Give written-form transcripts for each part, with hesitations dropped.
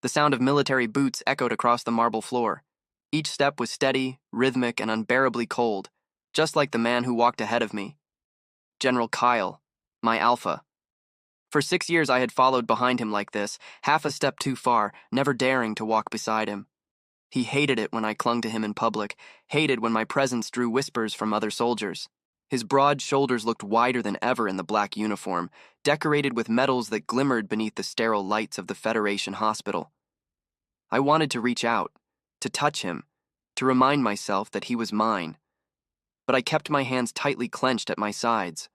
The sound of military boots echoed across the marble floor. Each step was steady, rhythmic, and unbearably cold, just like the man who walked ahead of me. General Kyle, my alpha. For 6 years I had followed behind him like this, half a step too far, never daring to walk beside him. He hated it when I clung to him in public, hated when my presence drew whispers from other soldiers. His broad shoulders looked wider than ever in the black uniform, decorated with medals that glimmered beneath the sterile lights of the Federation Hospital. I wanted to reach out, to touch him, to remind myself that he was mine. But I kept my hands tightly clenched at my sides.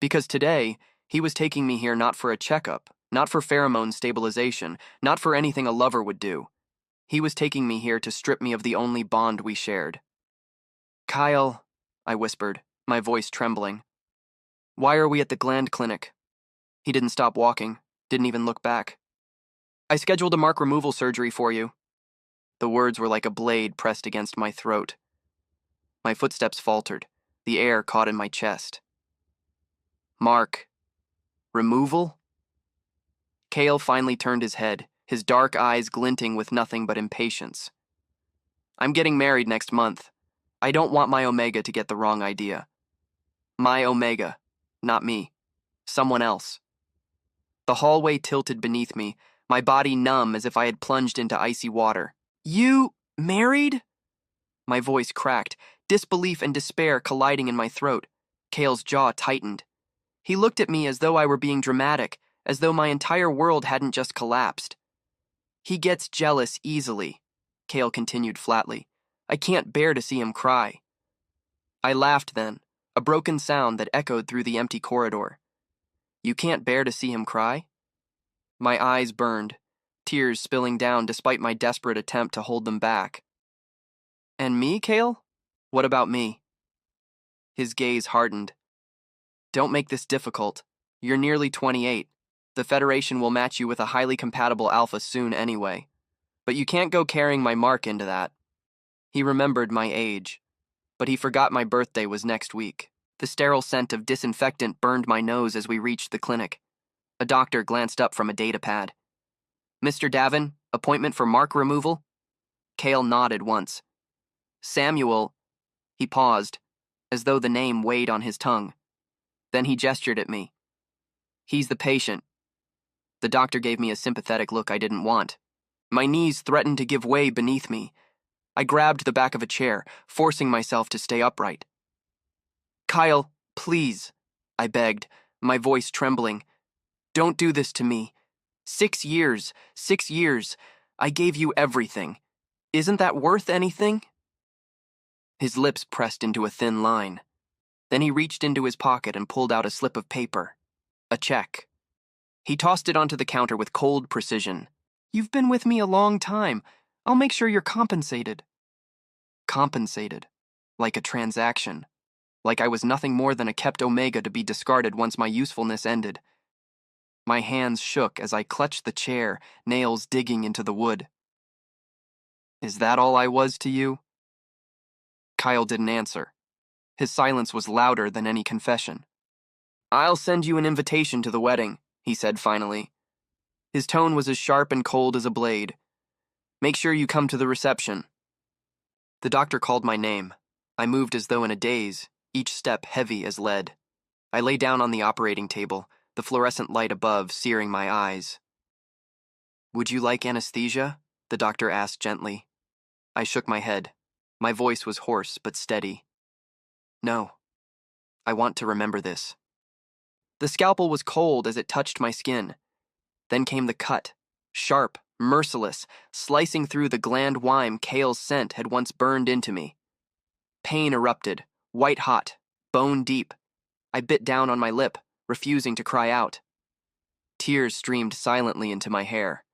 Because today, he was taking me here not for a checkup, not for pheromone stabilization, not for anything a lover would do. He was taking me here to strip me of the only bond we shared. "Kyle," I whispered, my voice trembling. "Why are we at the gland clinic?" He didn't stop walking, didn't even look back. "I scheduled a mark removal surgery for you." The words were like a blade pressed against my throat. My footsteps faltered, the air caught in my chest. "Mark. Removal?" Cale finally turned his head, his dark eyes glinting with nothing but impatience. "I'm getting married next month. I don't want my Omega to get the wrong idea. My Omega, not me. Someone else." The hallway tilted beneath me, my body numb as if I had plunged into icy water. "You married?" My voice cracked, disbelief and despair colliding in my throat. Cale's jaw tightened. He looked at me as though I were being dramatic, as though my entire world hadn't just collapsed. "He gets jealous easily," Cale continued flatly. "I can't bear to see him cry." I laughed then, a broken sound that echoed through the empty corridor. "You can't bear to see him cry?" My eyes burned, tears spilling down despite my desperate attempt to hold them back. "And me, Cale? What about me?" His gaze hardened. "Don't make this difficult. You're nearly 28. The Federation will match you with a highly compatible alpha soon anyway. But you can't go carrying my mark into that." He remembered my age, but he forgot my birthday was next week. The sterile scent of disinfectant burned my nose as we reached the clinic. A doctor glanced up from a data pad. "Mr. Davin, appointment for mark removal?" Cale nodded once. "Samuel..." He paused, as though the name weighed on his tongue. Then he gestured at me. "He's the patient." The doctor gave me a sympathetic look I didn't want. My knees threatened to give way beneath me. I grabbed the back of a chair, forcing myself to stay upright. "Kyle, please," I begged, my voice trembling. "Don't do this to me. 6 years, 6 years. I gave you everything. Isn't that worth anything?" His lips pressed into a thin line. Then he reached into his pocket and pulled out a slip of paper. A check. He tossed it onto the counter with cold precision. "You've been with me a long time. I'll make sure you're compensated." Compensated. Like a transaction. Like I was nothing more than a kept Omega to be discarded once my usefulness ended. My hands shook as I clutched the chair, nails digging into the wood. "Is that all I was to you?" Kyle didn't answer. His silence was louder than any confession. "I'll send you an invitation to the wedding," he said finally. His tone was as sharp and cold as a blade. "Make sure you come to the reception." The doctor called my name. I moved as though in a daze, each step heavy as lead. I lay down on the operating table, the fluorescent light above searing my eyes. "Would you like anesthesia?" the doctor asked gently. I shook my head. My voice was hoarse but steady. "No. I want to remember this." The scalpel was cold as it touched my skin. Then came the cut, sharp, merciless, slicing through the gland wine Cale's scent had once burned into me. Pain erupted, white hot, bone deep. I bit down on my lip, refusing to cry out. Tears streamed silently into my hair.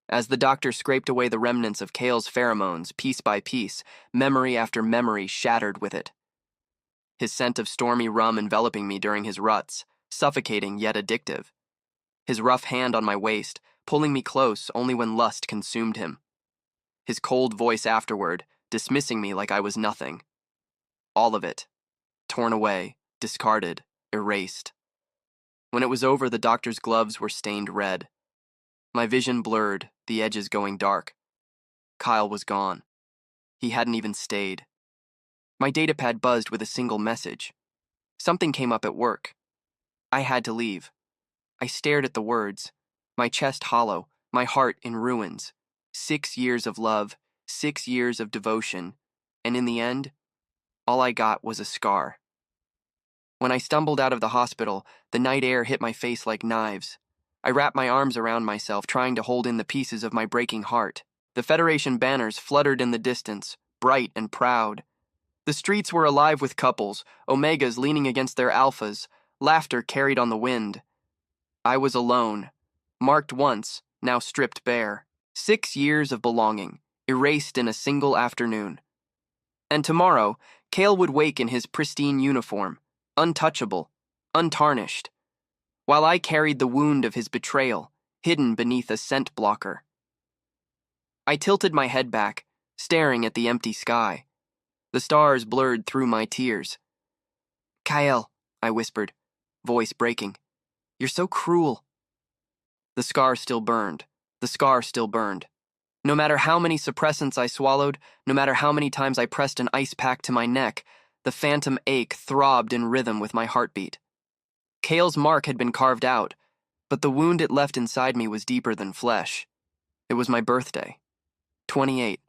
As the doctor scraped away the remnants of Cale's pheromones, piece by piece, memory after memory shattered with it. His scent of stormy rum enveloping me during his ruts, suffocating yet addictive. His rough hand on my waist, pulling me close only when lust consumed him. His cold voice afterward, dismissing me like I was nothing. All of it. Torn away, discarded, erased. When it was over, the doctor's gloves were stained red. My vision blurred, the edges going dark. Kyle was gone. He hadn't even stayed. My datapad buzzed with a single message. Something came up at work. I had to leave. I stared at the words, my chest hollow, my heart in ruins. 6 years of love, 6 years of devotion, and in the end, all I got was a scar. When I stumbled out of the hospital, the night air hit my face like knives. I wrapped my arms around myself, trying to hold in the pieces of my breaking heart. The Federation banners fluttered in the distance, bright and proud. The streets were alive with couples, Omegas leaning against their alphas, laughter carried on the wind. I was alone, marked once, now stripped bare. 6 years of belonging, erased in a single afternoon. And tomorrow, Kale would wake in his pristine uniform, untouchable, untarnished, while I carried the wound of his betrayal, hidden beneath a scent blocker. I tilted my head back, staring at the empty sky. The stars blurred through my tears. "Kyle," I whispered, voice breaking. "You're so cruel." The scar still burned. The scar still burned. No matter how many suppressants I swallowed, no matter how many times I pressed an ice pack to my neck, the phantom ache throbbed in rhythm with my heartbeat. Kale's mark had been carved out, but the wound it left inside me was deeper than flesh. It was my birthday. 28.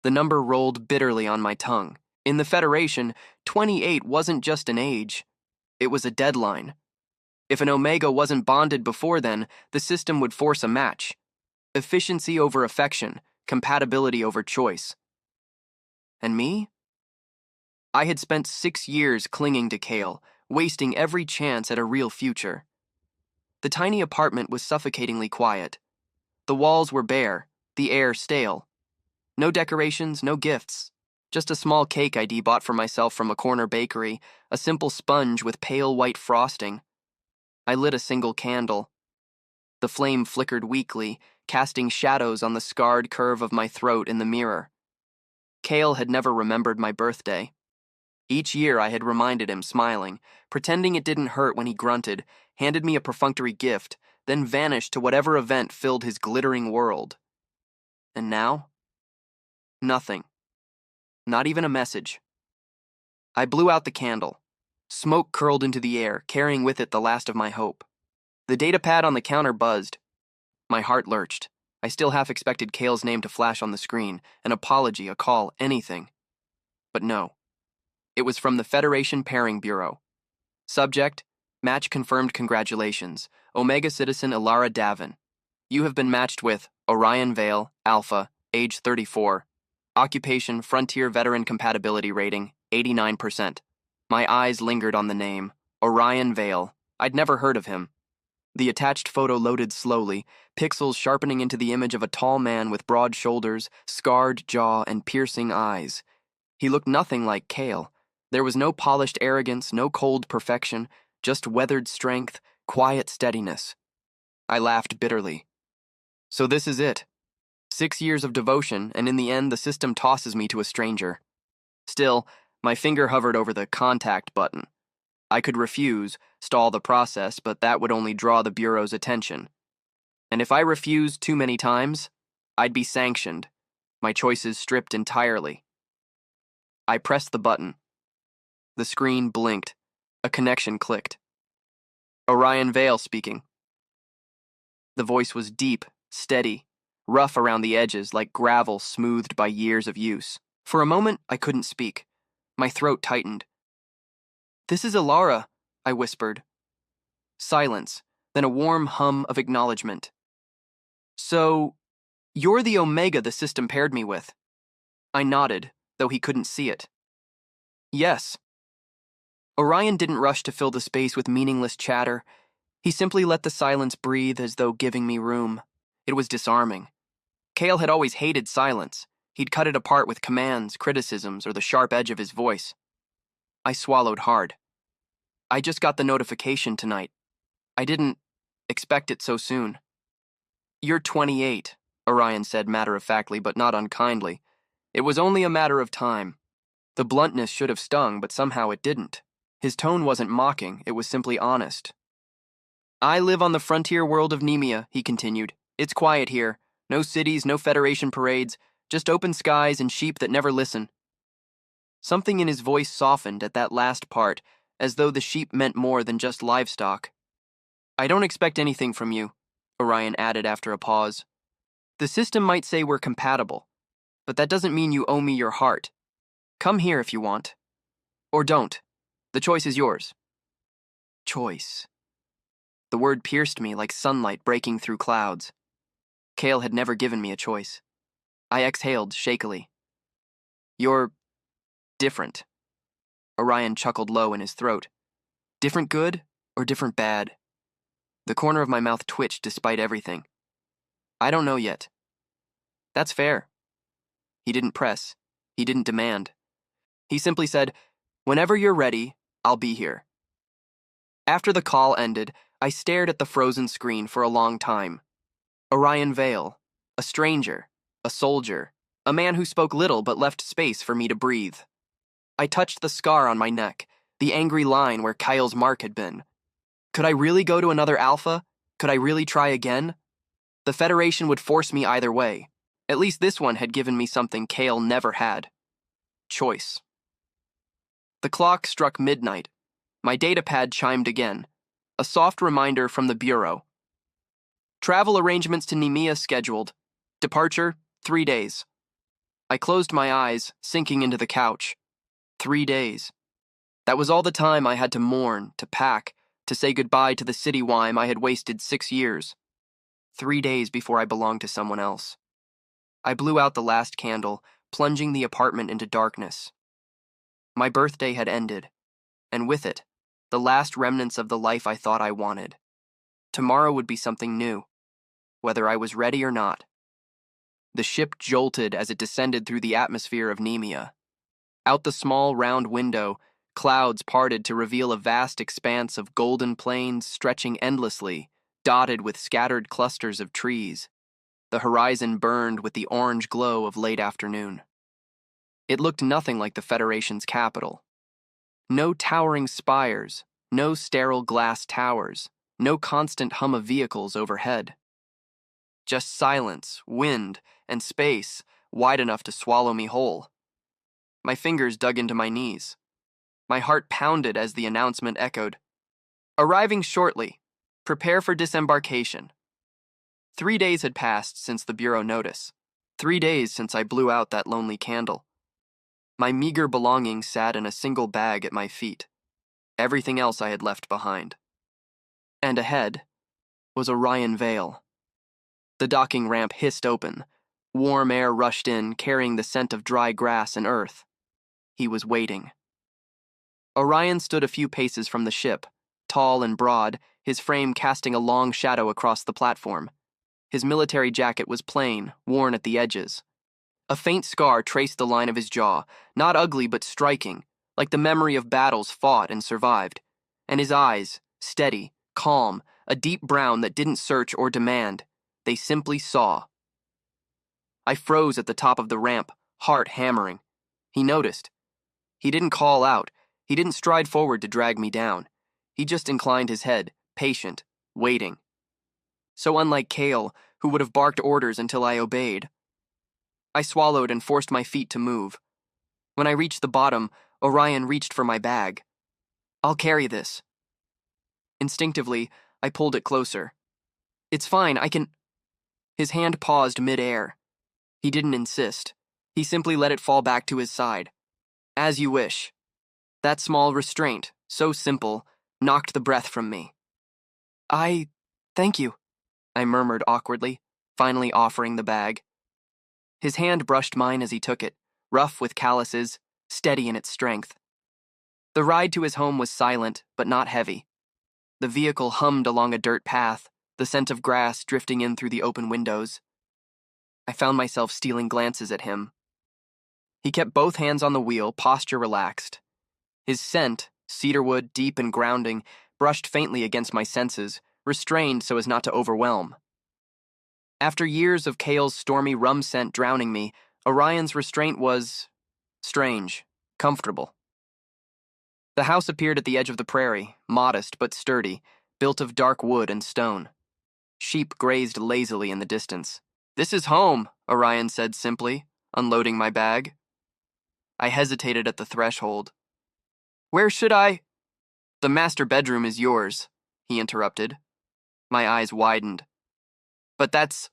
The number rolled bitterly on my tongue. In the Federation, 28 wasn't just an age. It was a deadline. If an Omega wasn't bonded before then, the system would force a match. Efficiency over affection, compatibility over choice. And me? I had spent 6 years clinging to Kale, wasting every chance at a real future. The tiny apartment was suffocatingly quiet. The walls were bare, the air stale. No decorations, no gifts. Just a small cake I'd bought for myself from a corner bakery, a simple sponge with pale white frosting. I lit a single candle. The flame flickered weakly, casting shadows on the scarred curve of my throat in the mirror. Kale had never remembered my birthday. Each year I had reminded him, smiling, pretending it didn't hurt when he grunted, handed me a perfunctory gift, then vanished to whatever event filled his glittering world. And now? Nothing. Not even a message. I blew out the candle. Smoke curled into the air, carrying with it the last of my hope. The datapad on the counter buzzed. My heart lurched. I still half expected Kale's name to flash on the screen, an apology, a call, anything. But no. It was from the Federation Pairing Bureau. Subject, match confirmed, congratulations. Omega citizen Ilara Davin. You have been matched with Orion Vale, Alpha, age 34. Occupation, Frontier Veteran Compatibility Rating, 89%. My eyes lingered on the name, Orion Vale. I'd never heard of him. The attached photo loaded slowly, pixels sharpening into the image of a tall man with broad shoulders, scarred jaw, and piercing eyes. He looked nothing like Kale. There was no polished arrogance, no cold perfection, just weathered strength, quiet steadiness. I laughed bitterly. So this is it. 6 years of devotion, and in the end the system tosses me to a stranger. Still, my finger hovered over the contact button. I could refuse, stall the process, but that would only draw the Bureau's attention. And if I refused too many times, I'd be sanctioned, my choices stripped entirely. I pressed the button. The screen blinked. A connection clicked. Orion Vale speaking. The voice was deep, steady, rough around the edges like gravel smoothed by years of use. For a moment, I couldn't speak. My throat tightened. "This is Ilara," I whispered. Silence, then a warm hum of acknowledgement. "So, you're the Omega the system paired me with." I nodded, though he couldn't see it. "Yes." Orion didn't rush to fill the space with meaningless chatter. He simply let the silence breathe as though giving me room. It was disarming. Kale had always hated silence. He'd cut it apart with commands, criticisms, or the sharp edge of his voice. I swallowed hard. I just got the notification tonight. I didn't expect it so soon. "You're 28, Orion said matter-of-factly, but not unkindly. It was only a matter of time. The bluntness should have stung, but somehow it didn't. His tone wasn't mocking, it was simply honest. "I live on the frontier world of Nemea," he continued. It's quiet here. No cities, no Federation parades, just open skies and sheep that never listen. Something in his voice softened at that last part, as though the sheep meant more than just livestock. I don't expect anything from you, Orion added after a pause. The system might say we're compatible, but that doesn't mean you owe me your heart. Come here if you want. Or don't. The choice is yours. Choice. The word pierced me like sunlight breaking through clouds. Kale had never given me a choice. I exhaled shakily. You're different. Orion chuckled low in his throat. Different good or different bad? The corner of my mouth twitched despite everything. I don't know yet. That's fair. He didn't press. He didn't demand. He simply said, whenever you're ready, I'll be here. After the call ended, I stared at the frozen screen for a long time. Orion Vale, a stranger, a soldier, a man who spoke little but left space for me to breathe. I touched the scar on my neck, the angry line where Kyle's mark had been. Could I really go to another Alpha? Could I really try again? The Federation would force me either way. At least this one had given me something Kale never had. Choice. The clock struck midnight. My datapad chimed again. A soft reminder from the Bureau. Travel arrangements to Nemea scheduled. Departure, 3 days. I closed my eyes, sinking into the couch. 3 days. That was all the time I had to mourn, to pack, to say goodbye to the city whime I had wasted 6 years. 3 days before I belonged to someone else. I blew out the last candle, plunging the apartment into darkness. My birthday had ended, and with it, the last remnants of the life I thought I wanted. Tomorrow would be something new, whether I was ready or not. The ship jolted as it descended through the atmosphere of Nemea. Out the small, round window, clouds parted to reveal a vast expanse of golden plains stretching endlessly, dotted with scattered clusters of trees. The horizon burned with the orange glow of late afternoon. It looked nothing like the Federation's capital. No towering spires, no sterile glass towers, no constant hum of vehicles overhead. Just silence, wind, and space wide enough to swallow me whole. My fingers dug into my knees. My heart pounded as the announcement echoed. Arriving shortly. Prepare for disembarkation. 3 days had passed since the Bureau notice. 3 days since I blew out that lonely candle. My meager belongings sat in a single bag at my feet. Everything else I had left behind. And ahead was Orion Vale. The docking ramp hissed open. Warm air rushed in, carrying the scent of dry grass and earth. He was waiting. Orion stood a few paces from the ship, tall and broad, his frame casting a long shadow across the platform. His military jacket was plain, worn at the edges. A faint scar traced the line of his jaw, not ugly but striking, like the memory of battles fought and survived. And his eyes, steady, calm, a deep brown that didn't search or demand. They simply saw. I froze at the top of the ramp, heart hammering. He noticed. He didn't call out. He didn't stride forward to drag me down. He just inclined his head, patient, waiting. So unlike Kale, who would have barked orders until I obeyed. I swallowed and forced my feet to move. When I reached the bottom, Orion reached for my bag. I'll carry this. Instinctively, I pulled it closer. It's fine, I can... His hand paused mid-air. He didn't insist. He simply let it fall back to his side. As you wish. That small restraint, so simple, knocked the breath from me. Thank you, I murmured awkwardly, finally offering the bag. His hand brushed mine as he took it, rough with calluses, steady in its strength. The ride to his home was silent, but not heavy. The vehicle hummed along a dirt path, the scent of grass drifting in through the open windows. I found myself stealing glances at him. He kept both hands on the wheel, posture relaxed. His scent, cedarwood deep and grounding, brushed faintly against my senses, restrained so as not to overwhelm. After years of Kale's stormy rum scent drowning me, Orion's restraint was strange, comfortable. The house appeared at the edge of the prairie, modest but sturdy, built of dark wood and stone. Sheep grazed lazily in the distance. "This is home," Orion said simply, unloading my bag. I hesitated at the threshold. "Where should I—" "The master bedroom is yours," he interrupted. My eyes widened. "But that's—"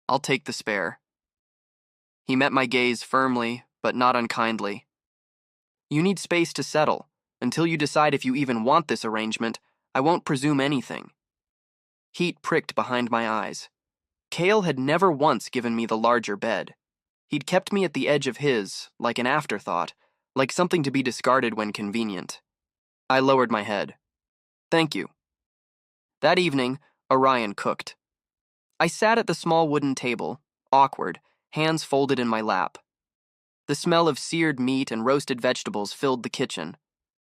"I'll take the spare." He met my gaze firmly, but not unkindly. "You need space to settle. Until you decide if you even want this arrangement, I won't presume anything." Heat pricked behind my eyes. Cale had never once given me the larger bed. He'd kept me at the edge of his, like an afterthought, like something to be discarded when convenient. I lowered my head. "Thank you." That evening, Orion cooked. I sat at the small wooden table, awkward, hands folded in my lap. The smell of seared meat and roasted vegetables filled the kitchen.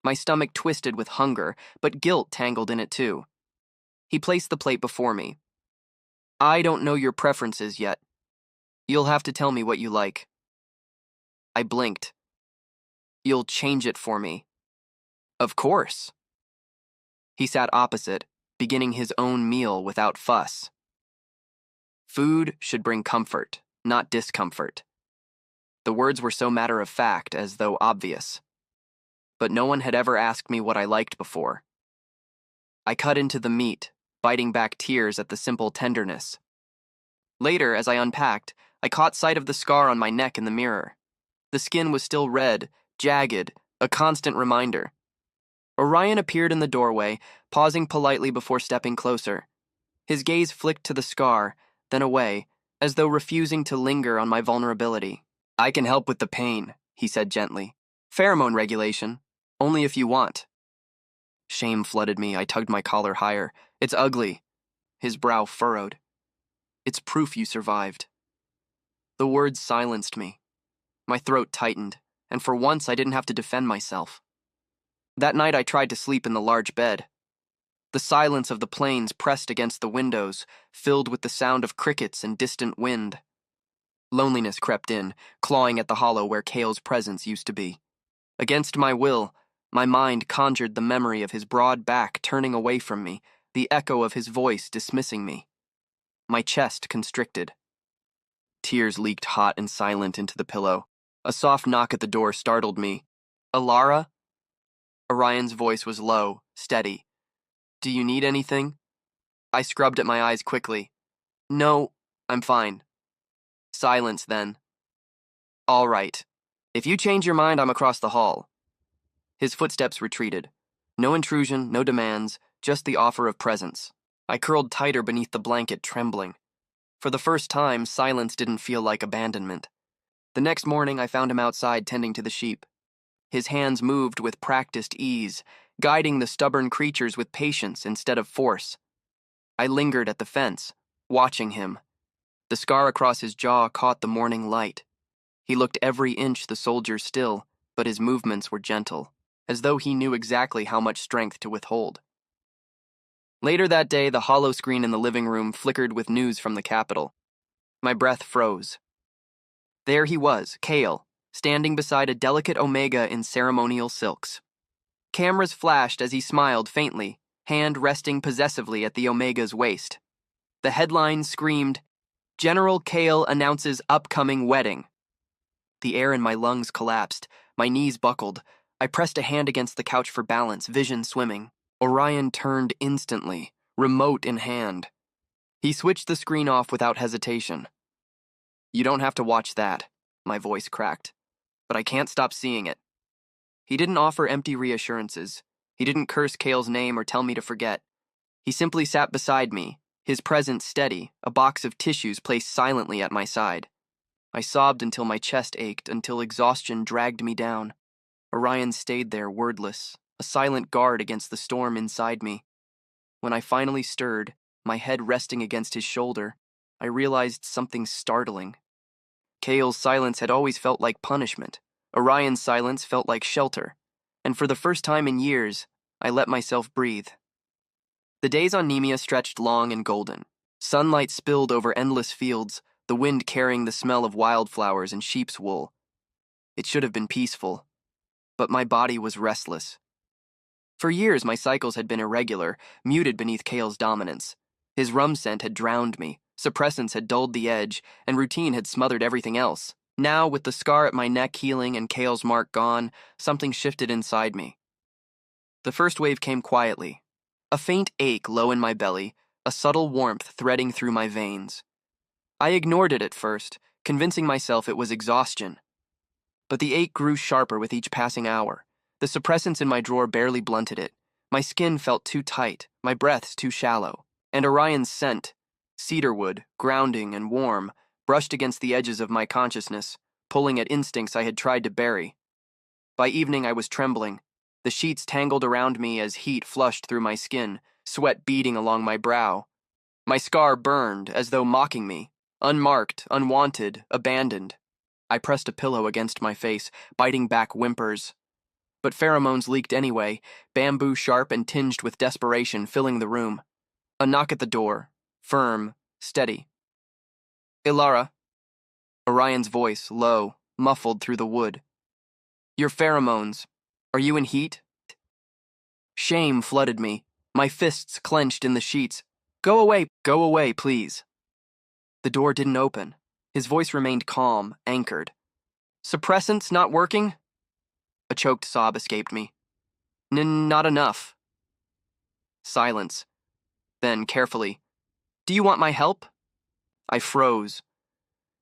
My stomach twisted with hunger, but guilt tangled in it too. He placed the plate before me. "I don't know your preferences yet. You'll have to tell me what you like." I blinked. "You'll change it for me." "Of course." He sat opposite, beginning his own meal without fuss. Food should bring comfort, not discomfort. The words were so matter-of-fact, as though obvious. But no one had ever asked me what I liked before. I cut into the meat, biting back tears at the simple tenderness. Later, as I unpacked, I caught sight of the scar on my neck in the mirror. The skin was still red, jagged, a constant reminder. Orion appeared in the doorway, pausing politely before stepping closer. His gaze flicked to the scar, then away, as though refusing to linger on my vulnerability. "I can help with the pain," he said gently. "Pheromone regulation. Only if you want." Shame flooded me. I tugged my collar higher. "It's ugly." His brow furrowed. "It's proof you survived." The words silenced me. My throat tightened, and for once I didn't have to defend myself. That night I tried to sleep in the large bed. The silence of the plains pressed against the windows, filled with the sound of crickets and distant wind. Loneliness crept in, clawing at the hollow where Cale's presence used to be. Against my will, my mind conjured the memory of his broad back turning away from me, the echo of his voice dismissing me. My chest constricted. Tears leaked hot and silent into the pillow. A soft knock at the door startled me. "Alara?" Orion's voice was low, steady. "Do you need anything?" I scrubbed at my eyes quickly. "No, I'm fine." Silence then. "All right. If you change your mind, I'm across the hall." His footsteps retreated. No intrusion, no demands, just the offer of presence. I curled tighter beneath the blanket, trembling. For the first time, silence didn't feel like abandonment. The next morning, I found him outside tending to the sheep. His hands moved with practiced ease, guiding the stubborn creatures with patience instead of force. I lingered at the fence, watching him. The scar across his jaw caught the morning light. He looked every inch the soldier still, but his movements were gentle, as though he knew exactly how much strength to withhold. Later that day, the hollow screen in the living room flickered with news from the capital. My breath froze. There he was, Cale, standing beside a delicate Omega in ceremonial silks. Cameras flashed as he smiled faintly, hand resting possessively at the Omega's waist. The headline screamed, "General Cale announces upcoming wedding." The air in my lungs collapsed, my knees buckled. I pressed a hand against the couch for balance, vision swimming. Orion turned instantly, remote in hand. He switched the screen off without hesitation. "You don't have to watch that," my voice cracked, "but I can't stop seeing it." He didn't offer empty reassurances. He didn't curse Cale's name or tell me to forget. He simply sat beside me, his presence steady, a box of tissues placed silently at my side. I sobbed until my chest ached, until exhaustion dragged me down. Orion stayed there, wordless, a silent guard against the storm inside me. When I finally stirred, my head resting against his shoulder, I realized something startling. Cale's silence had always felt like punishment. Orion's silence felt like shelter. And for the first time in years, I let myself breathe. The days on Nemea stretched long and golden. Sunlight spilled over endless fields, the wind carrying the smell of wildflowers and sheep's wool. It should have been peaceful, but my body was restless. For years, my cycles had been irregular, muted beneath Cale's dominance. His rum scent had drowned me, suppressants had dulled the edge, and routine had smothered everything else. Now, with the scar at my neck healing and Kale's mark gone, something shifted inside me. The first wave came quietly. A faint ache low in my belly, a subtle warmth threading through my veins. I ignored it at first, convincing myself it was exhaustion. But the ache grew sharper with each passing hour. The suppressants in my drawer barely blunted it. My skin felt too tight, my breaths too shallow. And Orion's scent, cedarwood, grounding and warm, brushed against the edges of my consciousness, pulling at instincts I had tried to bury. By evening I was trembling. The sheets tangled around me as heat flushed through my skin, sweat beading along my brow. My scar burned, as though mocking me, unmarked, unwanted, abandoned. I pressed a pillow against my face, biting back whimpers. But pheromones leaked anyway, bamboo sharp and tinged with desperation filling the room. A knock at the door, firm, steady. Ilara. Orion's voice, low, muffled through the wood. Your pheromones. Are you in heat? Shame flooded me, my fists clenched in the sheets. Go away, please. The door didn't open. His voice remained calm, anchored. Suppressants not working? A choked sob escaped me. Not enough. Silence. Then, carefully, do you want my help? I froze.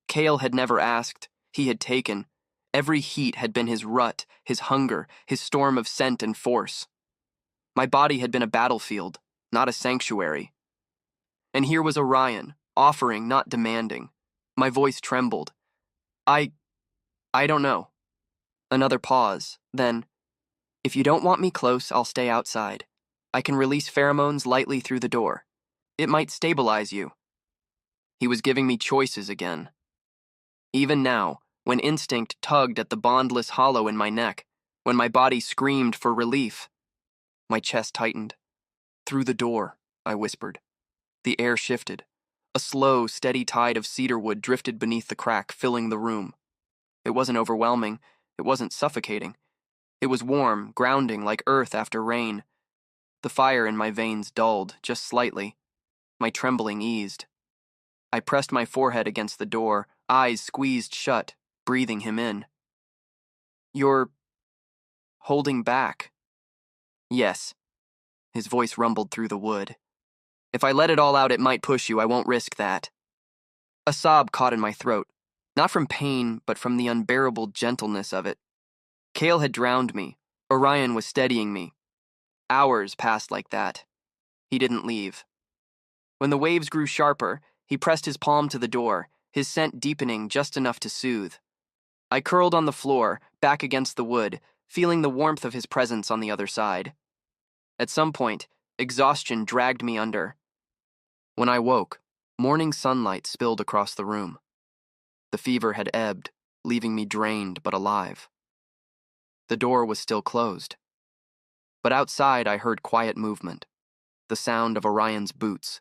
Kale had never asked. He had taken. Every heat had been his rut, his hunger, his storm of scent and force. My body had been a battlefield, not a sanctuary. And here was Orion, offering, not demanding. My voice trembled. I don't know. Another pause, then, if you don't want me close, I'll stay outside. I can release pheromones lightly through the door. It might stabilize you. He was giving me choices again. Even now, when instinct tugged at the bondless hollow in my neck, when my body screamed for relief, my chest tightened. Through the door, I whispered. The air shifted. A slow, steady tide of cedarwood drifted beneath the crack, filling the room. It wasn't overwhelming. It wasn't suffocating. It was warm, grounding like earth after rain. The fire in my veins dulled, just slightly. My trembling eased. I pressed my forehead against the door, eyes squeezed shut, breathing him in. You're holding back. Yes. His voice rumbled through the wood. If I let it all out, it might push you. I won't risk that. A sob caught in my throat, not from pain, but from the unbearable gentleness of it. Kale had drowned me. Orion was steadying me. Hours passed like that. He didn't leave. When the waves grew sharper, he pressed his palm to the door, his scent deepening just enough to soothe. I curled on the floor, back against the wood, feeling the warmth of his presence on the other side. At some point, exhaustion dragged me under. When I woke, morning sunlight spilled across the room. The fever had ebbed, leaving me drained but alive. The door was still closed. But outside I heard quiet movement, the sound of Orion's boots,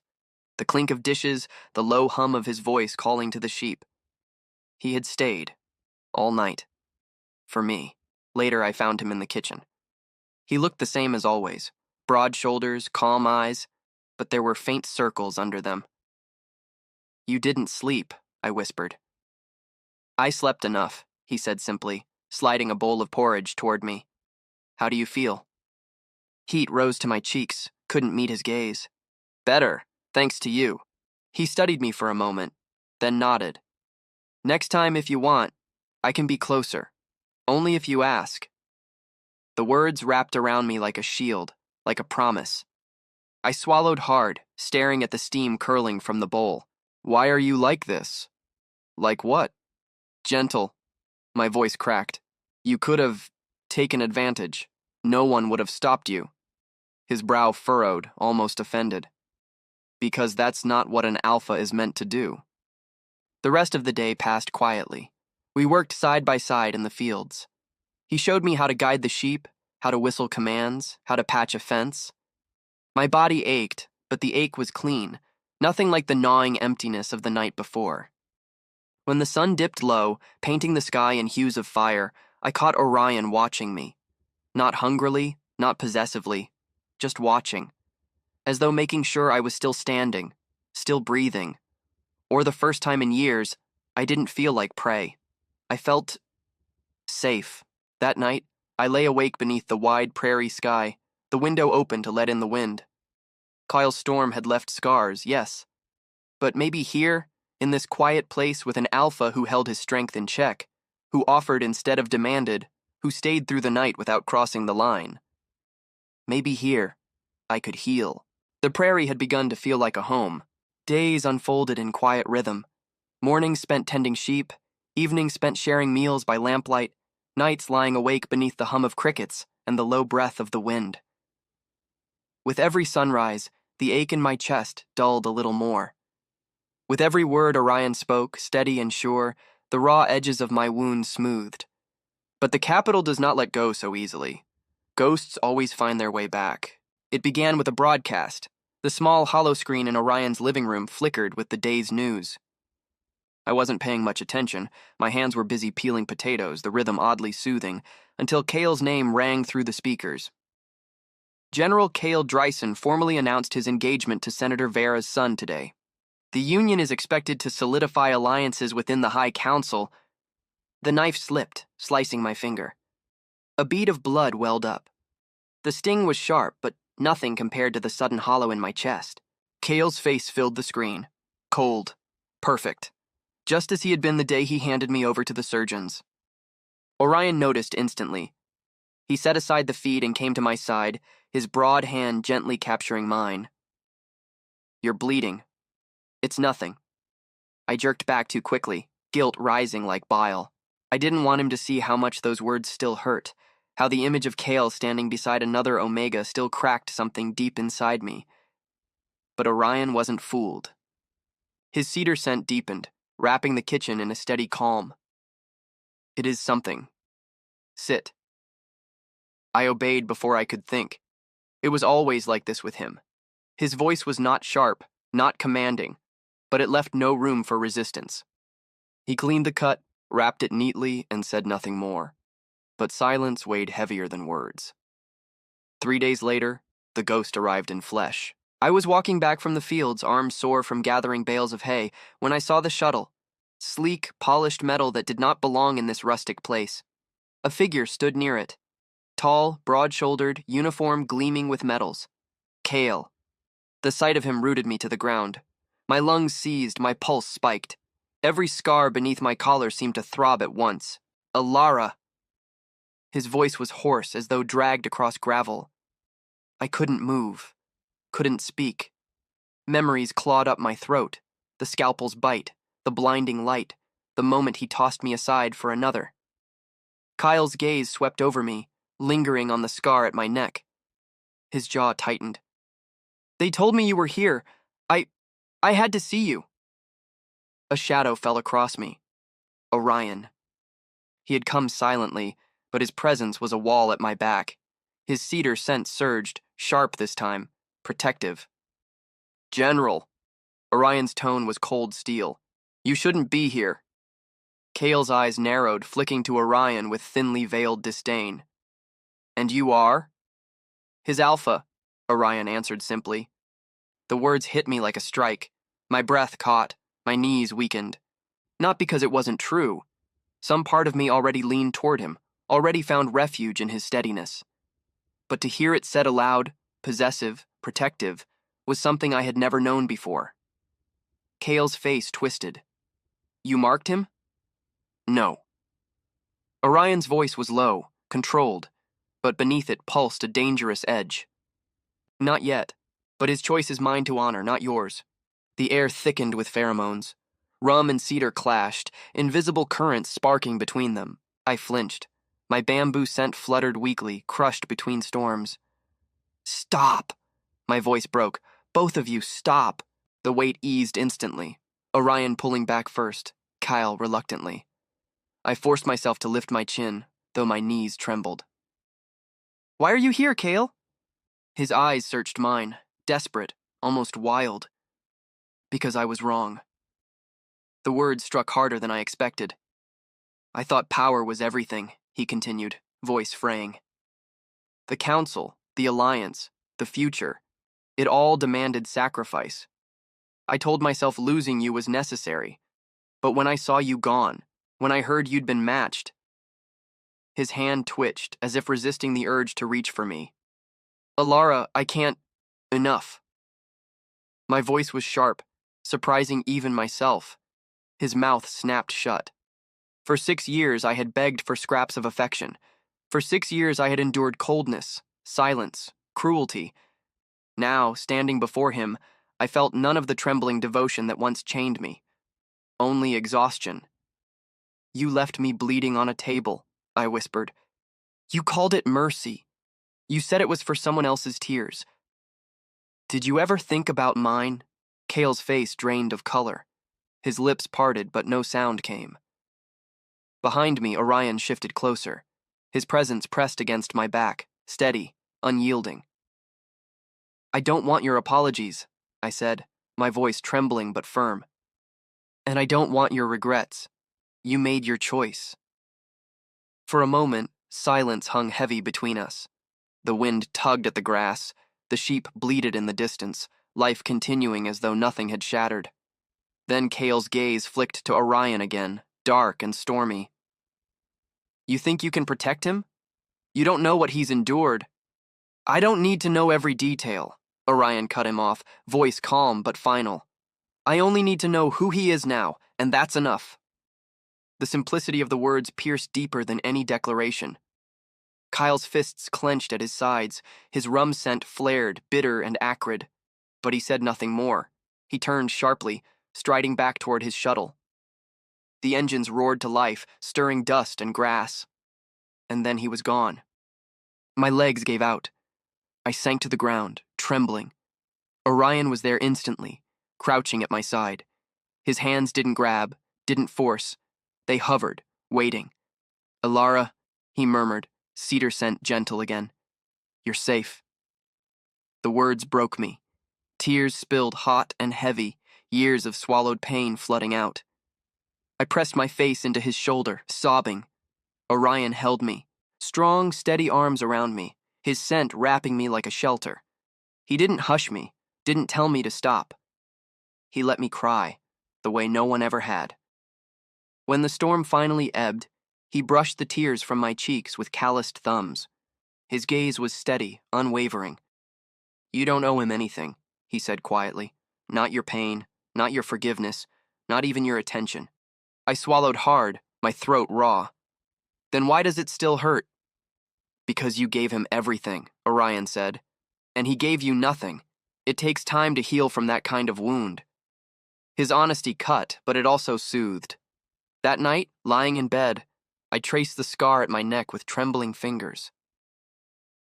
the clink of dishes, the low hum of his voice calling to the sheep. He had stayed, all night. For me. Later I found him in the kitchen. He looked the same as always, broad shoulders, calm eyes, but there were faint circles under them. You didn't sleep, I whispered. I slept enough, he said simply, sliding a bowl of porridge toward me. How do you feel? Heat rose to my cheeks, couldn't meet his gaze. Better, thanks to you. He studied me for a moment, then nodded. Next time, if you want, I can be closer. Only if you ask. The words wrapped around me like a shield, like a promise. I swallowed hard, staring at the steam curling from the bowl. Why are you like this? Like what? Gentle. My voice cracked. You could have taken advantage. No one would have stopped you. His brow furrowed, almost offended. Because that's not what an alpha is meant to do. The rest of the day passed quietly. We worked side by side in the fields. He showed me how to guide the sheep, how to whistle commands, how to patch a fence. My body ached, but the ache was clean, nothing like the gnawing emptiness of the night before. When the sun dipped low, painting the sky in hues of fire, I caught Orion watching me. Not hungrily, not possessively, just watching, as though making sure I was still standing, still breathing. Or the first time in years, I didn't feel like prey. I felt safe. That night, I lay awake beneath the wide prairie sky, the window open to let in the wind. Kyle's storm had left scars, yes. But maybe here, in this quiet place with an alpha who held his strength in check, who offered instead of demanded, who stayed through the night without crossing the line. Maybe here, I could heal. The prairie had begun to feel like a home. Days unfolded in quiet rhythm. Mornings spent tending sheep, evenings spent sharing meals by lamplight, nights lying awake beneath the hum of crickets and the low breath of the wind. With every sunrise, the ache in my chest dulled a little more. With every word Orion spoke, steady and sure, the raw edges of my wound smoothed. But the capital does not let go so easily. Ghosts always find their way back. It began with a broadcast. The small hollow screen in Orion's living room flickered with the day's news. I wasn't paying much attention. My hands were busy peeling potatoes, the rhythm oddly soothing, until Cale's name rang through the speakers. General Cale Dryson formally announced his engagement to Senator Vera's son today. The Union is expected to solidify alliances within the High Council. The knife slipped, slicing my finger. A bead of blood welled up. The sting was sharp, but nothing compared to the sudden hollow in my chest. Cale's face filled the screen. Cold. Perfect. Just as he had been the day he handed me over to the surgeons. Orion noticed instantly. He set aside the feed and came to my side, his broad hand gently capturing mine. "You're bleeding." "It's nothing." I jerked back too quickly, guilt rising like bile. I didn't want him to see how much those words still hurt, how the image of Cale standing beside another Omega still cracked something deep inside me. But Orion wasn't fooled. His cedar scent deepened, wrapping the kitchen in a steady calm. "It is something. Sit." I obeyed before I could think. It was always like this with him. His voice was not sharp, not commanding, but it left no room for resistance. He cleaned the cut, wrapped it neatly, and said nothing more. But silence weighed heavier than words. 3 days later, the ghost arrived in flesh. I was walking back from the fields, arms sore from gathering bales of hay, when I saw the shuttle. Sleek, polished metal that did not belong in this rustic place. A figure stood near it. Tall, broad-shouldered, uniform gleaming with medals. Cale. The sight of him rooted me to the ground. My lungs seized, my pulse spiked. Every scar beneath my collar seemed to throb at once. Alara! His voice was hoarse, as though dragged across gravel. I couldn't move, couldn't speak. Memories clawed up my throat, the scalpel's bite, the blinding light, the moment he tossed me aside for another. Kyle's gaze swept over me, lingering on the scar at my neck. His jaw tightened. "They told me you were here. I had to see you." A shadow fell across me. Orion. He had come silently, but his presence was a wall at my back. His cedar scent surged, sharp this time, protective. "General." Orion's tone was cold steel. "You shouldn't be here." Cale's eyes narrowed, flicking to Orion with thinly veiled disdain. "And you are?" "His alpha," Orion answered simply. The words hit me like a strike. My breath caught, my knees weakened. Not because it wasn't true. Some part of me already leaned toward him, already found refuge in his steadiness. But to hear it said aloud, possessive, protective, was something I had never known before. Cale's face twisted. "You marked him?" "No." Orion's voice was low, controlled, but beneath it pulsed a dangerous edge. "Not yet, but his choice is mine to honor, not yours." The air thickened with pheromones. Rum and cedar clashed, invisible currents sparking between them. I flinched. My bamboo scent fluttered weakly, crushed between storms. "Stop!" My voice broke. "Both of you, stop!" The weight eased instantly. Orion pulling back first, Kyle reluctantly. I forced myself to lift my chin, though my knees trembled. "Why are you here, Cale?" His eyes searched mine, desperate, almost wild. "Because I was wrong." The words struck harder than I expected. "I thought power was everything," he continued, voice fraying. "The council, the alliance, the future, it all demanded sacrifice. I told myself losing you was necessary. But when I saw you gone, when I heard you'd been matched, his hand twitched as if resisting the urge to reach for me. Alara, I can't. Enough. My voice was sharp, surprising even myself. His mouth snapped shut. For 6 years, I had begged for scraps of affection. For 6 years, I had endured coldness, silence, cruelty. Now, standing before him, I felt none of the trembling devotion that once chained me. Only exhaustion. You left me bleeding on a table, I whispered. You called it mercy. You said it was for someone else's tears. Did you ever think about mine? Kale's face drained of color. His lips parted, but no sound came. Behind me, Orion shifted closer. His presence pressed against my back, steady, unyielding. I don't want your apologies, I said, my voice trembling but firm. And I don't want your regrets. You made your choice. For a moment, silence hung heavy between us. The wind tugged at the grass, the sheep bleated in the distance, life continuing as though nothing had shattered. Then Kale's gaze flicked to Orion again, dark and stormy. You think you can protect him? You don't know what he's endured. I don't need to know every detail, Orion cut him off, voice calm but final. I only need to know who he is now, and that's enough. The simplicity of the words pierced deeper than any declaration. Kyle's fists clenched at his sides, his rum scent flared, bitter and acrid. But he said nothing more. He turned sharply, striding back toward his shuttle. The engines roared to life, stirring dust and grass. And then he was gone. My legs gave out. I sank to the ground, trembling. Orion was there instantly, crouching at my side. His hands didn't grab, didn't force. They hovered, waiting. Alara, he murmured, cedar scent gentle again. You're safe. The words broke me. Tears spilled hot and heavy, years of swallowed pain flooding out. I pressed my face into his shoulder, sobbing. Orion held me, strong, steady arms around me, his scent wrapping me like a shelter. He didn't hush me, didn't tell me to stop. He let me cry, the way no one ever had. When the storm finally ebbed, he brushed the tears from my cheeks with calloused thumbs. His gaze was steady, unwavering. You don't owe him anything, he said quietly. Not your pain, not your forgiveness, not even your attention. I swallowed hard, my throat raw. Then why does it still hurt? Because you gave him everything, Orion said. And he gave you nothing. It takes time to heal from that kind of wound. His honesty cut, but it also soothed. That night, lying in bed, I traced the scar at my neck with trembling fingers.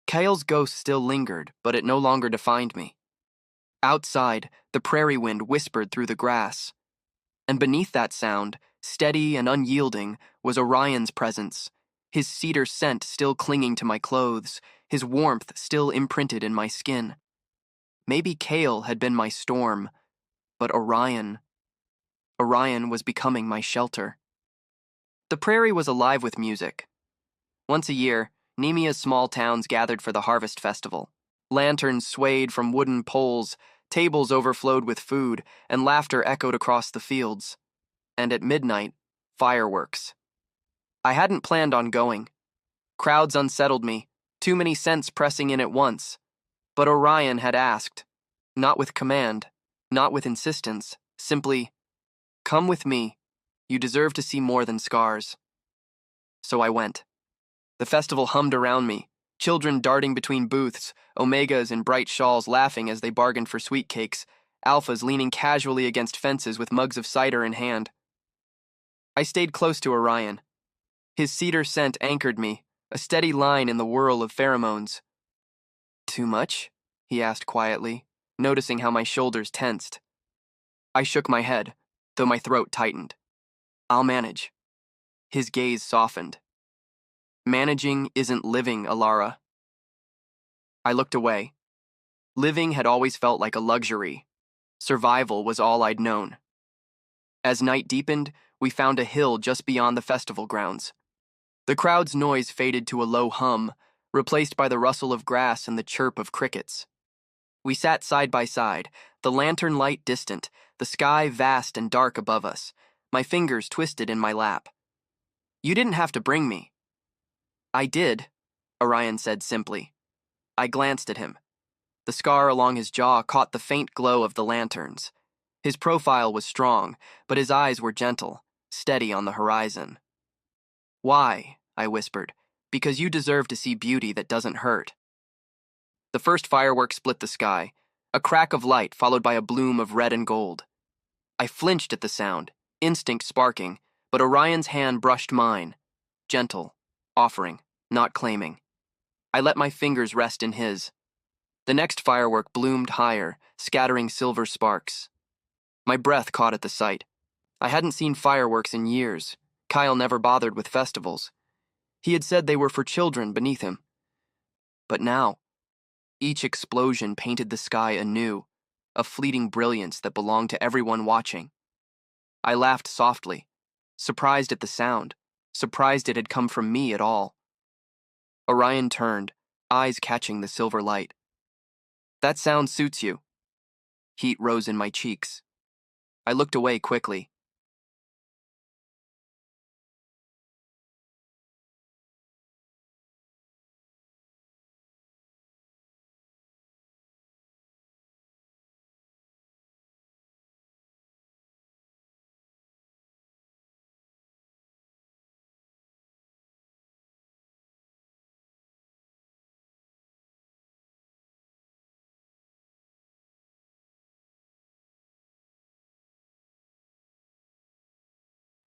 Kale's ghost still lingered, but it no longer defined me. Outside, the prairie wind whispered through the grass. And beneath that sound, steady and unyielding, was Orion's presence, his cedar scent still clinging to my clothes, his warmth still imprinted in my skin. Maybe Kale had been my storm, but Orion was becoming my shelter. The prairie was alive with music. Once a year, Nemia's small towns gathered for the harvest festival. Lanterns swayed from wooden poles, tables overflowed with food, and laughter echoed across the fields. And at midnight, fireworks. I hadn't planned on going. Crowds unsettled me, too many scents pressing in at once. But Orion had asked, not with command, not with insistence, simply, come with me. You deserve to see more than scars. So I went. The festival hummed around me, children darting between booths, omegas in bright shawls laughing as they bargained for sweet cakes, alphas leaning casually against fences with mugs of cider in hand. I stayed close to Orion. His cedar scent anchored me, a steady line in the whirl of pheromones. Too much? He asked quietly, noticing how my shoulders tensed. I shook my head, though my throat tightened. I'll manage. His gaze softened. Managing isn't living, Alara. I looked away. Living had always felt like a luxury. Survival was all I'd known. As night deepened, we found a hill just beyond the festival grounds. The crowd's noise faded to a low hum, replaced by the rustle of grass and the chirp of crickets. We sat side by side, the lantern light distant, the sky vast and dark above us, my fingers twisted in my lap. You didn't have to bring me. I did, Orion said simply. I glanced at him. The scar along his jaw caught the faint glow of the lanterns. His profile was strong, but his eyes were gentle, steady on the horizon. Why? I whispered. Because you deserve to see beauty that doesn't hurt. The first firework split the sky, a crack of light followed by a bloom of red and gold. I flinched at the sound, instinct sparking, but Orion's hand brushed mine. Gentle, offering, not claiming. I let my fingers rest in his. The next firework bloomed higher, scattering silver sparks. My breath caught at the sight. I hadn't seen fireworks in years. Kyle never bothered with festivals. He had said they were for children beneath him. But now, each explosion painted the sky anew, a fleeting brilliance that belonged to everyone watching. I laughed softly, surprised at the sound, surprised it had come from me at all. Orion turned, eyes catching the silver light. That sound suits you. Heat rose in my cheeks. I looked away quickly.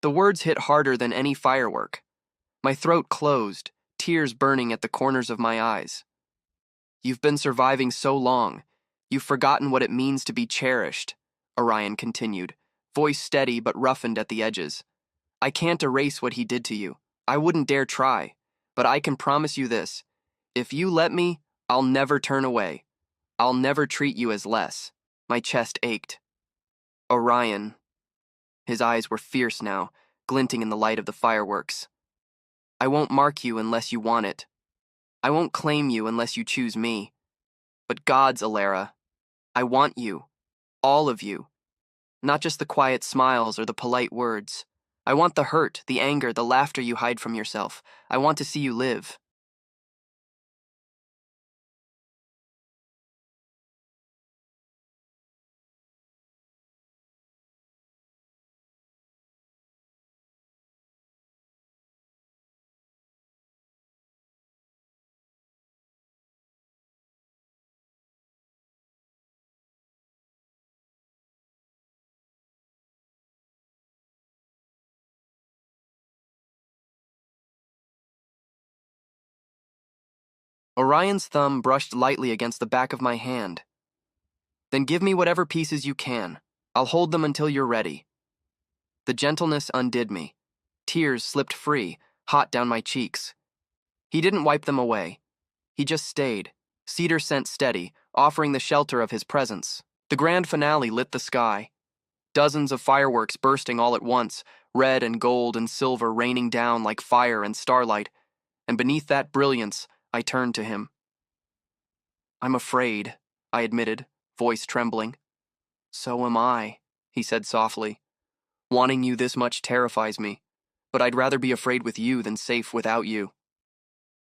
The words hit harder than any firework. My throat closed, tears burning at the corners of my eyes. You've been surviving so long. You've forgotten what it means to be cherished, Orion continued, voice steady but roughened at the edges. I can't erase what he did to you. I wouldn't dare try. But I can promise you this. If you let me, I'll never turn away. I'll never treat you as less. My chest ached. Orion. His eyes were fierce now, glinting in the light of the fireworks. I won't mark you unless you want it. I won't claim you unless you choose me. But God's Alara, I want you. All of you. Not just the quiet smiles or the polite words. I want the hurt, the anger, the laughter you hide from yourself. I want to see you live. Orion's thumb brushed lightly against the back of my hand. Then give me whatever pieces you can. I'll hold them until you're ready. The gentleness undid me. Tears slipped free, hot down my cheeks. He didn't wipe them away. He just stayed, cedar scent steady, offering the shelter of his presence. The grand finale lit the sky. Dozens of fireworks bursting all at once, red and gold and silver raining down like fire and starlight, and beneath that brilliance, I turned to him. I'm afraid, I admitted, voice trembling. So am I, he said softly. Wanting you this much terrifies me, but I'd rather be afraid with you than safe without you.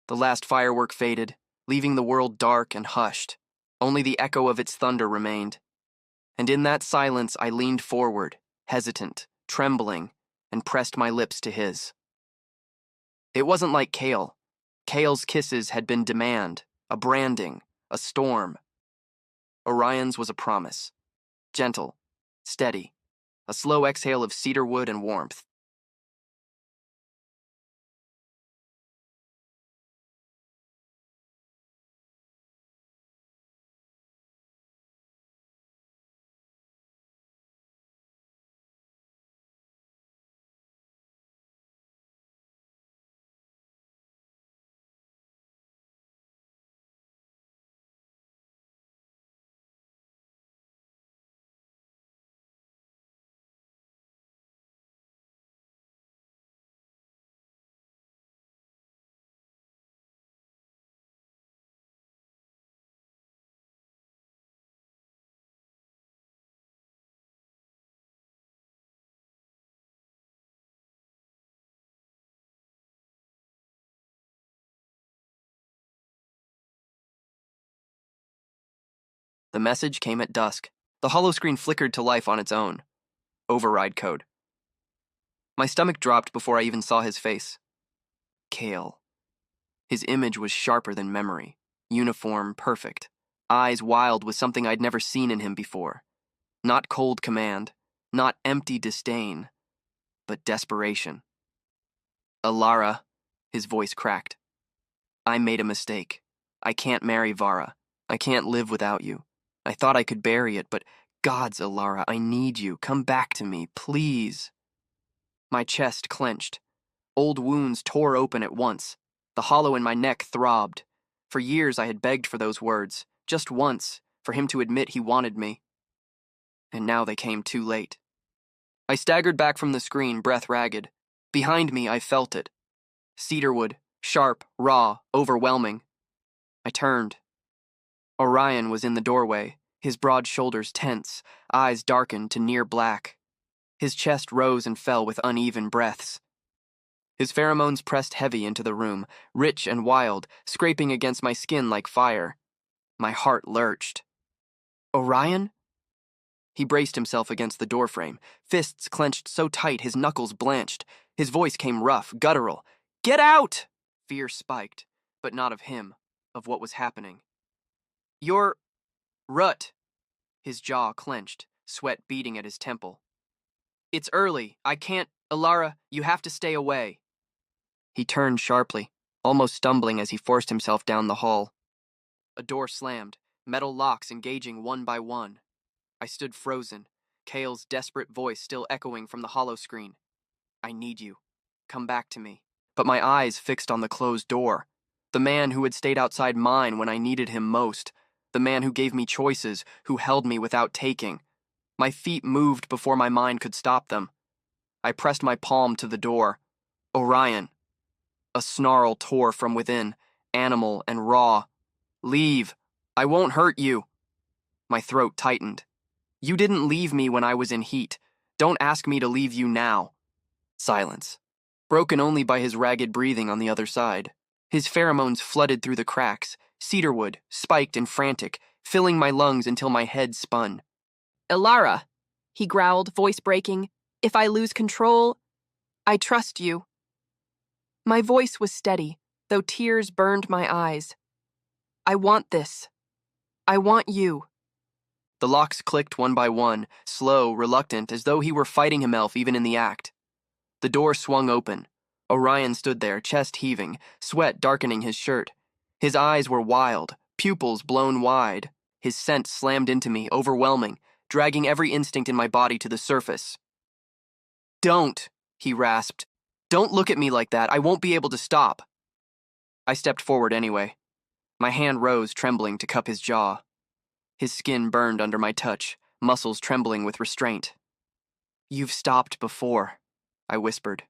The last firework faded, leaving the world dark and hushed. Only the echo of its thunder remained. And in that silence I leaned forward, hesitant, trembling, and pressed my lips to his. It wasn't like Kale. Kale's kisses had been demand, a branding, a storm. Orion's was a promise. Gentle, steady, a slow exhale of cedarwood and warmth. The message came at dusk. The holoscreen flickered to life on its own. Override code. My stomach dropped before I even saw his face. Kale. His image was sharper than memory. Uniform, perfect. Eyes wild with something I'd never seen in him before. Not cold command, not empty disdain, but desperation. Alara, his voice cracked. I made a mistake. I can't marry Vara. I can't live without you. I thought I could bury it, but gods, Alara, I need you. Come back to me, please. My chest clenched. Old wounds tore open at once. The hollow in my neck throbbed. For years I had begged for those words, just once, for him to admit he wanted me. And now they came too late. I staggered back from the screen, breath ragged. Behind me, I felt it. Cedarwood, sharp, raw, overwhelming. I turned. Orion was in the doorway, his broad shoulders tense, eyes darkened to near black. His chest rose and fell with uneven breaths. His pheromones pressed heavy into the room, rich and wild, scraping against my skin like fire. My heart lurched. Orion? He braced himself against the doorframe, fists clenched so tight his knuckles blanched. His voice came rough, guttural. Get out! Fear spiked, but not of him, of what was happening. You're... Rut. His jaw clenched, sweat beating at his temple. It's early. I can't... Alara, you have to stay away. He turned sharply, almost stumbling as he forced himself down the hall. A door slammed, metal locks engaging one by one. I stood frozen, Kale's desperate voice still echoing from the holoscreen. I need you. Come back to me. But my eyes fixed on the closed door. The man who had stayed outside mine when I needed him most. The man who gave me choices, who held me without taking. My feet moved before my mind could stop them. I pressed my palm to the door. Orion. A snarl tore from within, animal and raw. Leave. I won't hurt you. My throat tightened. You didn't leave me when I was in heat. Don't ask me to leave you now. Silence, broken only by his ragged breathing on the other side. His pheromones flooded through the cracks, cedarwood, spiked and frantic, filling my lungs until my head spun. Alara, he growled, voice breaking. If I lose control, I trust you. My voice was steady, though tears burned my eyes. I want this. I want you. The locks clicked one by one, slow, reluctant, as though he were fighting himself even in the act. The door swung open. Orion stood there, chest heaving, sweat darkening his shirt. His eyes were wild, pupils blown wide. His scent slammed into me, overwhelming, dragging every instinct in my body to the surface. Don't, he rasped. Don't look at me like that. I won't be able to stop. I stepped forward anyway. My hand rose, trembling, to cup his jaw. His skin burned under my touch, muscles trembling with restraint. You've stopped before, I whispered.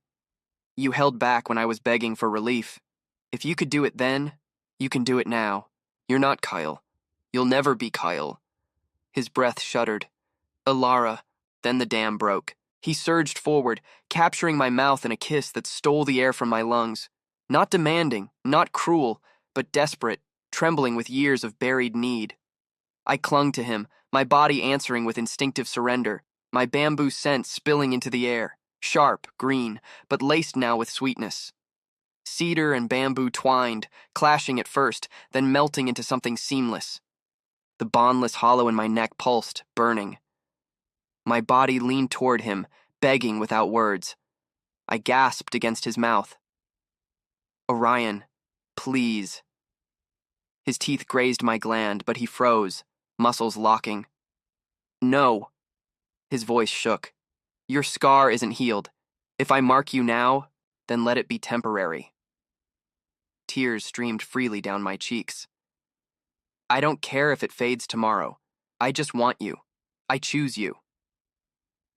You held back when I was begging for relief. If you could do it then, you can do it now. You're not Kyle. You'll never be Kyle. His breath shuddered. Alara. Then the dam broke. He surged forward, capturing my mouth in a kiss that stole the air from my lungs. Not demanding, not cruel, but desperate, trembling with years of buried need. I clung to him, my body answering with instinctive surrender, my bamboo scent spilling into the air, sharp, green, but laced now with sweetness. Cedar and bamboo twined, clashing at first, then melting into something seamless. The bondless hollow in my neck pulsed, burning. My body leaned toward him, begging without words. I gasped against his mouth. Orion, please. His teeth grazed my gland, but he froze, muscles locking. No. His voice shook. Your scar isn't healed. If I mark you now, then let it be temporary. Tears streamed freely down my cheeks. I don't care if it fades tomorrow. I just want you. I choose you.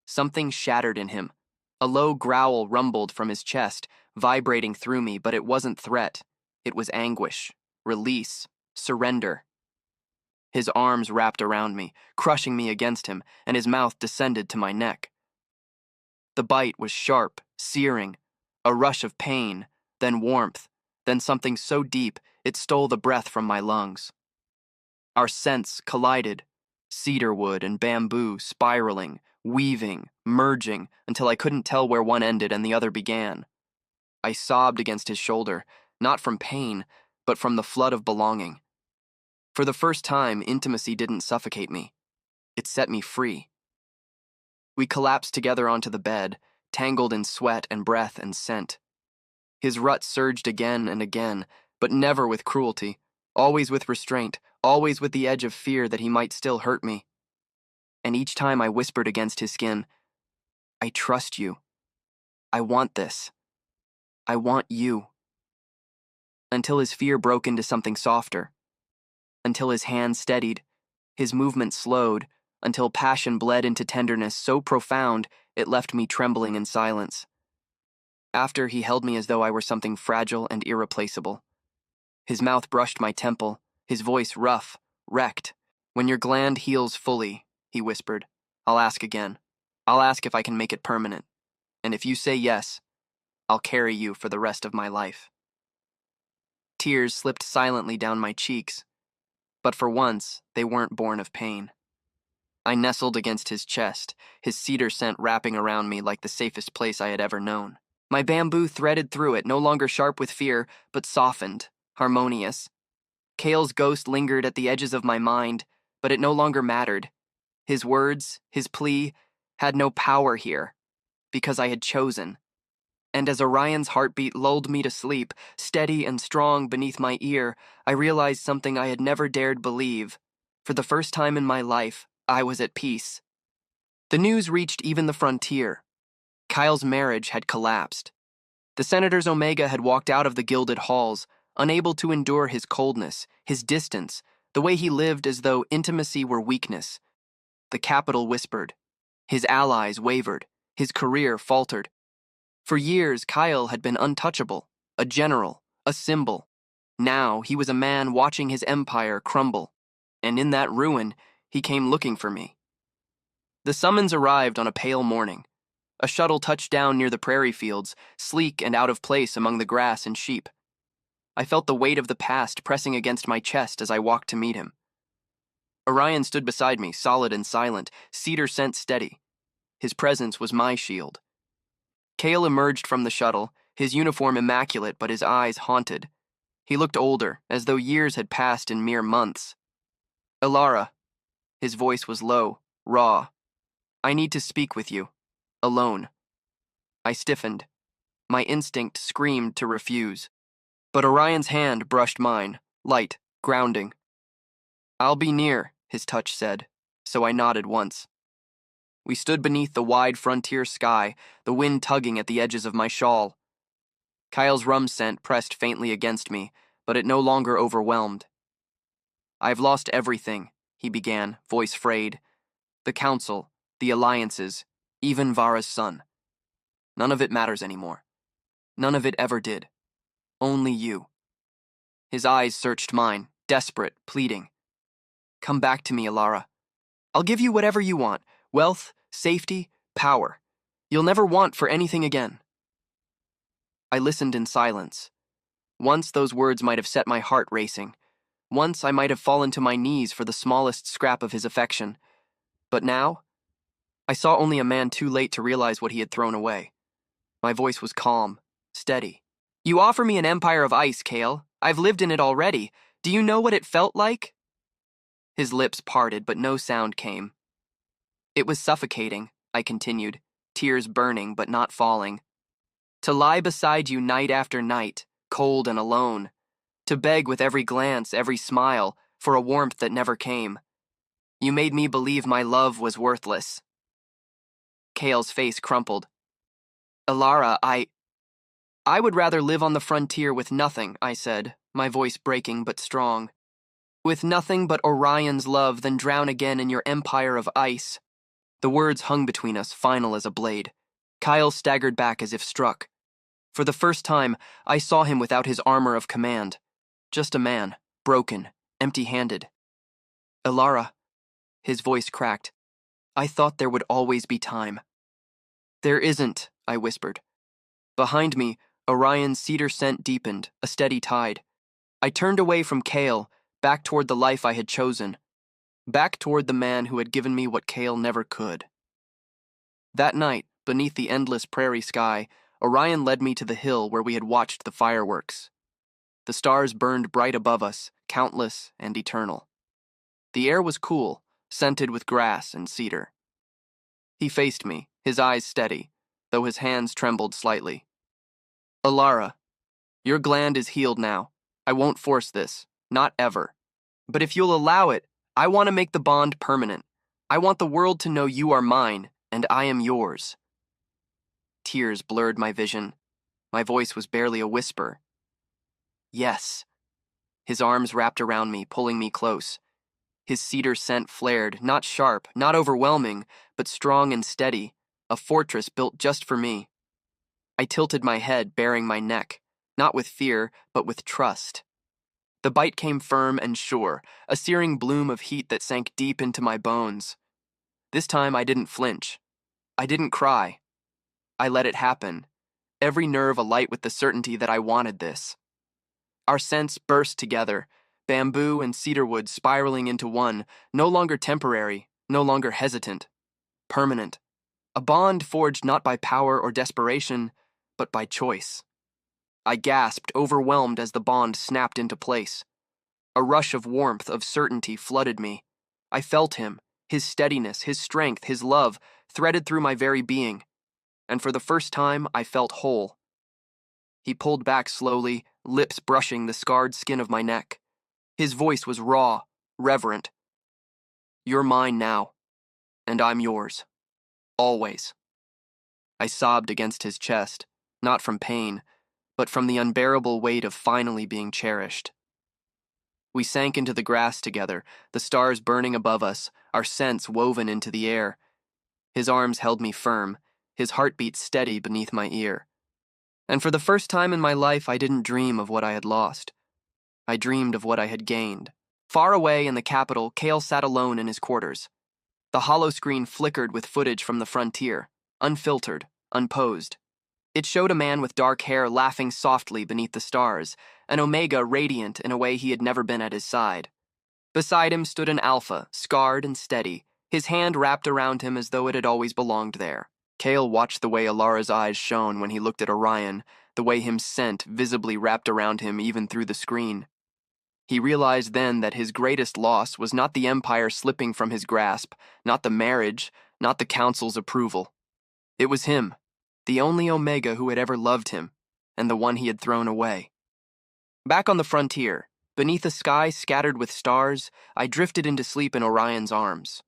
Something shattered in him. A low growl rumbled from his chest, vibrating through me, but it wasn't threat. It was anguish, release, surrender. His arms wrapped around me, crushing me against him, and his mouth descended to my neck. The bite was sharp, searing, a rush of pain, then warmth, then something so deep it stole the breath from my lungs. Our scents collided, cedarwood and bamboo spiraling, weaving, merging, until I couldn't tell where one ended and the other began. I sobbed against his shoulder, not from pain, but from the flood of belonging. For the first time, intimacy didn't suffocate me. It set me free. We collapsed together onto the bed, tangled in sweat and breath and scent. His rut surged again and again, but never with cruelty, always with restraint, always with the edge of fear that he might still hurt me. And each time I whispered against his skin, I trust you. I want this. I want you. Until his fear broke into something softer. Until his hand steadied, his movement slowed, until passion bled into tenderness so profound it left me trembling in silence. After, he held me as though I were something fragile and irreplaceable. His mouth brushed my temple, his voice rough, wrecked. When your gland heals fully, he whispered, I'll ask again. I'll ask if I can make it permanent. And if you say yes, I'll carry you for the rest of my life. Tears slipped silently down my cheeks, but for once, they weren't born of pain. I nestled against his chest, his cedar scent wrapping around me like the safest place I had ever known. My bamboo threaded through it, no longer sharp with fear, but softened, harmonious. Kale's ghost lingered at the edges of my mind, but it no longer mattered. His words, his plea, had no power here, because I had chosen. And as Orion's heartbeat lulled me to sleep, steady and strong beneath my ear, I realized something I had never dared believe. For the first time in my life, I was at peace. The news reached even the frontier. Kyle's marriage had collapsed. The senator's Omega had walked out of the gilded halls, unable to endure his coldness, his distance, the way he lived as though intimacy were weakness. The capital whispered. His allies wavered. His career faltered. For years, Kyle had been untouchable, a general, a symbol. Now he was a man watching his empire crumble, and in that ruin, he came looking for me. The summons arrived on a pale morning. A shuttle touched down near the prairie fields, sleek and out of place among the grass and sheep. I felt the weight of the past pressing against my chest as I walked to meet him. Orion stood beside me, solid and silent, cedar scent steady. His presence was my shield. Kale emerged from the shuttle, his uniform immaculate but his eyes haunted. He looked older, as though years had passed in mere months. Elara. His voice was low, raw. I need to speak with you. Alone. I stiffened. My instinct screamed to refuse. But Orion's hand brushed mine, light, grounding. I'll be near, his touch said, so I nodded once. We stood beneath the wide frontier sky, the wind tugging at the edges of my shawl. Kyle's rum scent pressed faintly against me, but it no longer overwhelmed. I've lost everything, he began, voice frayed. The council, the alliances, even Vara's son. None of it matters anymore. None of it ever did. Only you. His eyes searched mine, desperate, pleading. Come back to me, Elara. I'll give you whatever you want. Wealth, safety, power. You'll never want for anything again. I listened in silence. Once those words might have set my heart racing. Once I might have fallen to my knees for the smallest scrap of his affection. But now, I saw only a man too late to realize what he had thrown away. My voice was calm, steady. You offer me an empire of ice, Kale. I've lived in it already. Do you know what it felt like? His lips parted, but no sound came. It was suffocating, I continued, tears burning but not falling. To lie beside you night after night, cold and alone. To beg with every glance, every smile, for a warmth that never came. You made me believe my love was worthless. Kale's face crumpled. Elara, I would rather live on the frontier with nothing, I said, my voice breaking but strong. With nothing but Orion's love than drown again in your empire of ice. The words hung between us, final as a blade. Kyle staggered back as if struck. For the first time, I saw him without his armor of command. Just a man, broken, empty-handed. Elara, his voice cracked. I thought there would always be time. There isn't, I whispered. Behind me, Orion's cedar scent deepened, a steady tide. I turned away from Kale, back toward the life I had chosen. back toward the man who had given me what Kale never could. That night, beneath the endless prairie sky, Orion led me to the hill where we had watched the fireworks. The stars burned bright above us, countless and eternal. The air was cool, scented with grass and cedar. He faced me, his eyes steady, though his hands trembled slightly. Alara, your gland is healed now. I won't force this, not ever. But if you'll allow it, I want to make the bond permanent. I want the world to know you are mine, and I am yours. Tears blurred my vision. My voice was barely a whisper. Yes. His arms wrapped around me, pulling me close. His cedar scent flared, not sharp, not overwhelming, but strong and steady, a fortress built just for me. I tilted my head, baring my neck, not with fear, but with trust. The bite came firm and sure, a searing bloom of heat that sank deep into my bones. This time I didn't flinch. I didn't cry. I let it happen, every nerve alight with the certainty that I wanted this. Our scents burst together, bamboo and cedarwood spiraling into one, no longer temporary, no longer hesitant, permanent. A bond forged not by power or desperation, but by choice. I gasped, overwhelmed as the bond snapped into place. A rush of warmth, of certainty flooded me. I felt him, his steadiness, his strength, his love, threaded through my very being. And for the first time, I felt whole. He pulled back slowly, lips brushing the scarred skin of my neck. His voice was raw, reverent. You're mine now, and I'm yours. Always. I sobbed against his chest, not from pain, but from the unbearable weight of finally being cherished. We sank into the grass together, the stars burning above us, our scents woven into the air. His arms held me firm, his heartbeat steady beneath my ear. And for the first time in my life, I didn't dream of what I had lost. I dreamed of what I had gained. Far away in the capital, Kale sat alone in his quarters. The hollow screen flickered with footage from the frontier, unfiltered, unposed. It showed a man with dark hair laughing softly beneath the stars, an Omega radiant in a way he had never been at his side. Beside him stood an Alpha, scarred and steady, his hand wrapped around him as though it had always belonged there. Kale watched the way Alara's eyes shone when he looked at Orion, the way his scent visibly wrapped around him even through the screen. He realized then that his greatest loss was not the empire slipping from his grasp, not the marriage, not the council's approval. It was him, the only Omega who had ever loved him, and the one he had thrown away. Back on the frontier, beneath a sky scattered with stars, I drifted into sleep in Orion's arms.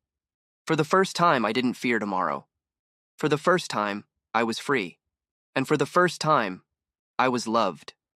For the first time, I didn't fear tomorrow. For the first time, I was free. And for the first time, I was loved.